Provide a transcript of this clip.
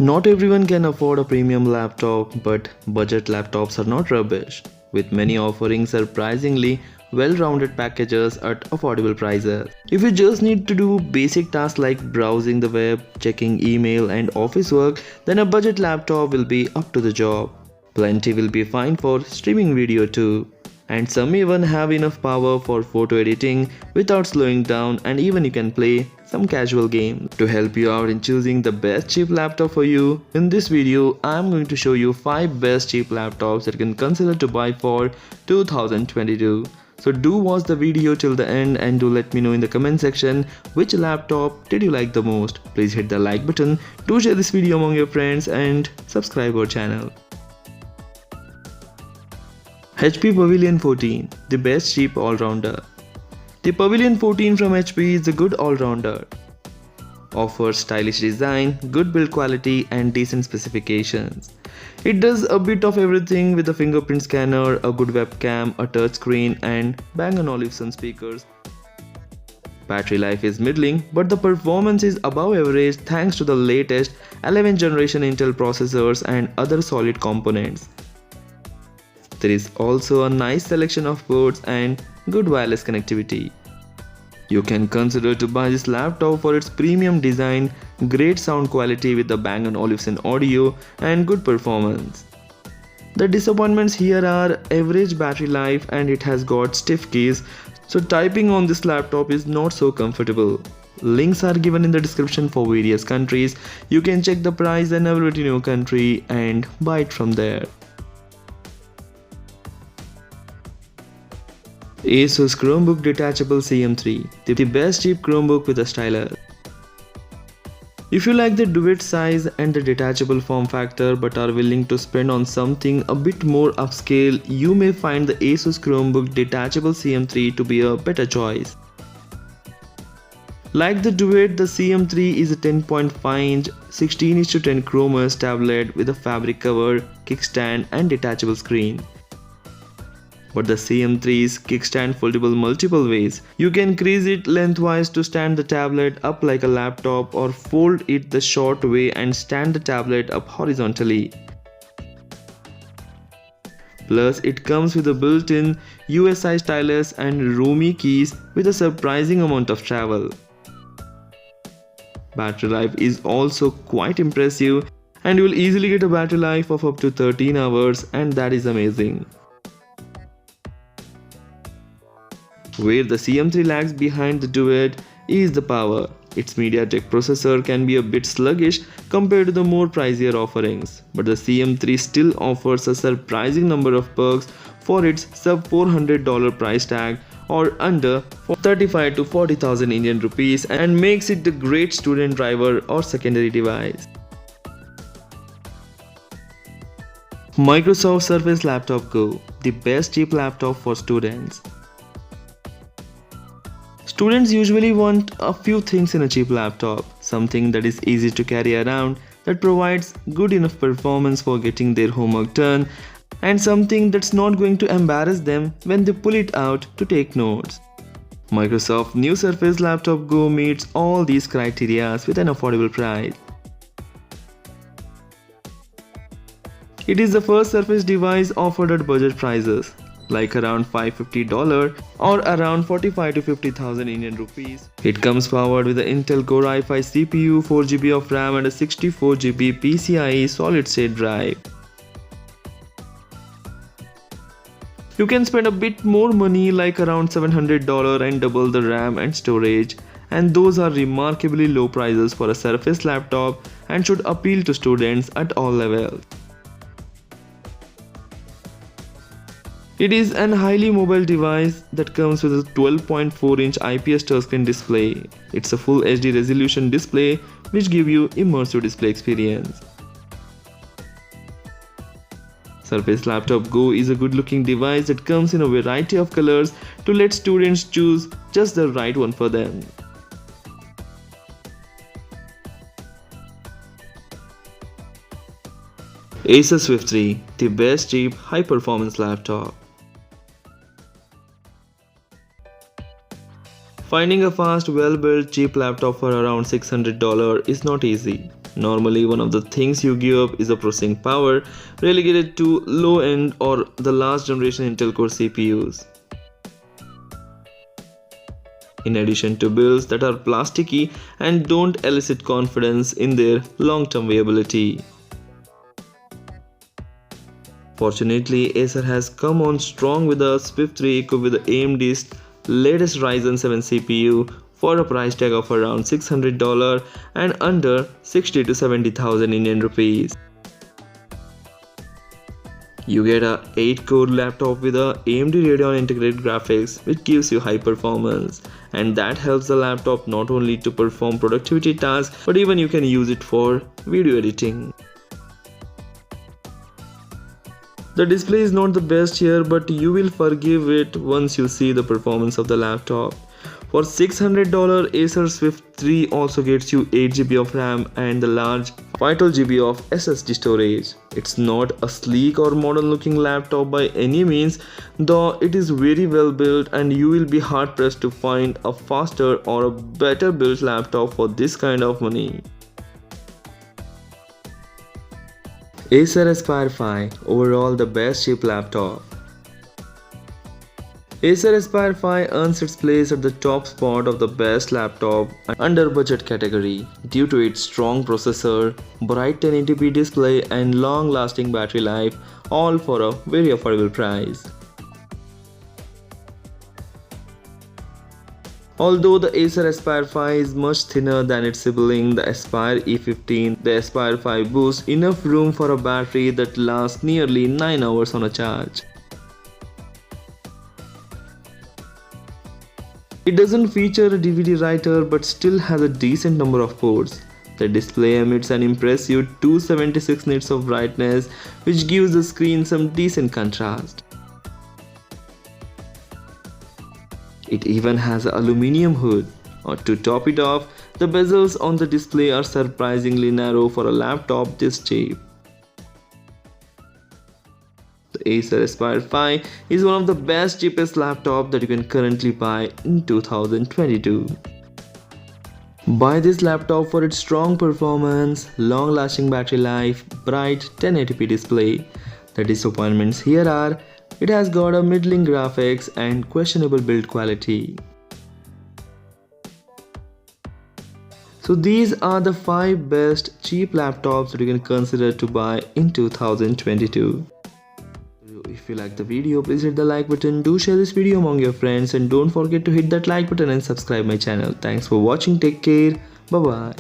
Not everyone can afford a premium laptop, but budget laptops are not rubbish, with many offering surprisingly well-rounded packages at affordable prices. If you just need to do basic tasks like browsing the web, checking email and office work, then a budget laptop will be up to the job. Plenty will be fine for streaming video too. And some even have enough power for photo editing without slowing down, and even you can play some casual games. To help you out in choosing the best cheap laptop for you, in this video I am going to show you 5 best cheap laptops that you can consider to buy for 2022. So do watch the video till the end and do let me know in the comment section which laptop did you like the most. Please hit the like button, do share this video among your friends and subscribe our channel. HP Pavilion 14, the best cheap all-rounder. The Pavilion 14 from HP is a good all-rounder. Offers stylish design, good build quality and decent specifications. It does a bit of everything with a fingerprint scanner, a good webcam, a touchscreen and Bang & Olufsen speakers. Battery life is middling, but the performance is above average thanks to the latest 11th generation Intel processors and other solid components. There is also a nice selection of ports and good wireless connectivity. You can consider to buy this laptop for its premium design, great sound quality with the Bang & Olufsen audio and good performance. The disappointments here are average battery life and it has got stiff keys, so typing on this laptop is not so comfortable. Links are given in the description for various countries. You can check the price and availability in your country and buy it from there. Asus Chromebook Detachable CM3, the best cheap Chromebook with a stylus. If you like the duet size and the detachable form factor but are willing to spend on something a bit more upscale, you may find the Asus Chromebook Detachable CM3 to be a better choice. Like the duet, the CM3 is a 10.5-inch 16:10 Chromos tablet with a fabric cover, kickstand and detachable screen. But the CM3's kickstand foldable multiple ways. You can crease it lengthwise to stand the tablet up like a laptop or fold it the short way and stand the tablet up horizontally. Plus it comes with a built-in USI stylus and roomy keys with a surprising amount of travel. Battery life is also quite impressive and you will easily get a battery life of up to 13 hours and that is amazing. Where the CM3 lags behind the duet is the power. Its MediaTek processor can be a bit sluggish compared to the more pricier offerings, but the CM3 still offers a surprising number of perks for its sub $400 price tag or under 35 to 40,000 Indian rupees and makes it the great student driver or secondary device. Microsoft Surface Laptop Go, the best cheap laptop for students. Students usually want a few things in a cheap laptop, something that is easy to carry around, that provides good enough performance for getting their homework done, and something that's not going to embarrass them when they pull it out to take notes. Microsoft new Surface Laptop Go meets all these criteria with an affordable price. It is the first Surface device offered at budget prices, like around $550 or around 45 to 50,000 Indian rupees. It comes powered with the Intel Core i5 CPU, 4GB of RAM and a 64GB PCIe solid-state drive. You can spend a bit more money like around $700 and double the RAM and storage, and those are remarkably low prices for a Surface laptop and should appeal to students at all levels. It is an highly mobile device that comes with a 12.4-inch IPS touchscreen display. It's a full HD resolution display which gives you immersive display experience. Surface Laptop Go is a good-looking device that comes in a variety of colors to let students choose just the right one for them. Acer Swift 3, the best cheap high-performance laptop. Finding a fast, well-built, cheap laptop for around $600 is not easy. Normally, one of the things you give up is the processing power, relegated to low-end or the last generation Intel Core CPUs. In addition to builds that are plasticky and don't elicit confidence in their long-term viability. Fortunately, Acer has come on strong with the Swift 3 equipped with AMD's latest Ryzen 7 CPU for a price tag of around $600 and under 60 to 70,000 Indian rupees. You get a 8-core laptop with a AMD Radeon integrated graphics which gives you high performance, and that helps the laptop not only to perform productivity tasks but even you can use it for video editing. The display is not the best here, but you will forgive it once you see the performance of the laptop. For $600, Acer Swift 3 also gets you 8GB of RAM and the large 512GB of SSD storage. It's not a sleek or modern looking laptop by any means, though it is very well built and you will be hard pressed to find a faster or a better built laptop for this kind of money. Acer Aspire 5, overall the best cheap laptop. Acer Aspire 5 earns its place at the top spot of the best laptop under budget category due to its strong processor, bright 1080p display and long lasting battery life, all for a very affordable price. Although the Acer Aspire 5 is much thinner than its sibling, the Aspire E15, the Aspire 5 boasts enough room for a battery that lasts nearly 9 hours on a charge. It doesn't feature a DVD writer but still has a decent number of ports. The display emits an impressive 276 nits of brightness, which gives the screen some decent contrast. It even has an aluminum hood. To top it off, the bezels on the display are surprisingly narrow for a laptop this cheap. The Acer Aspire 5 is one of the best cheapest laptops that you can currently buy in 2022. Buy this laptop for its strong performance, long-lasting battery life, bright 1080p display. The disappointments here are it has got a middling graphics and questionable build quality. So these are the 5 best cheap laptops that you can consider to buy in 2022. If you like the video, please hit the like button, do share this video among your friends and don't forget to hit that like button and subscribe my channel. Thanks for watching, take care, bye bye.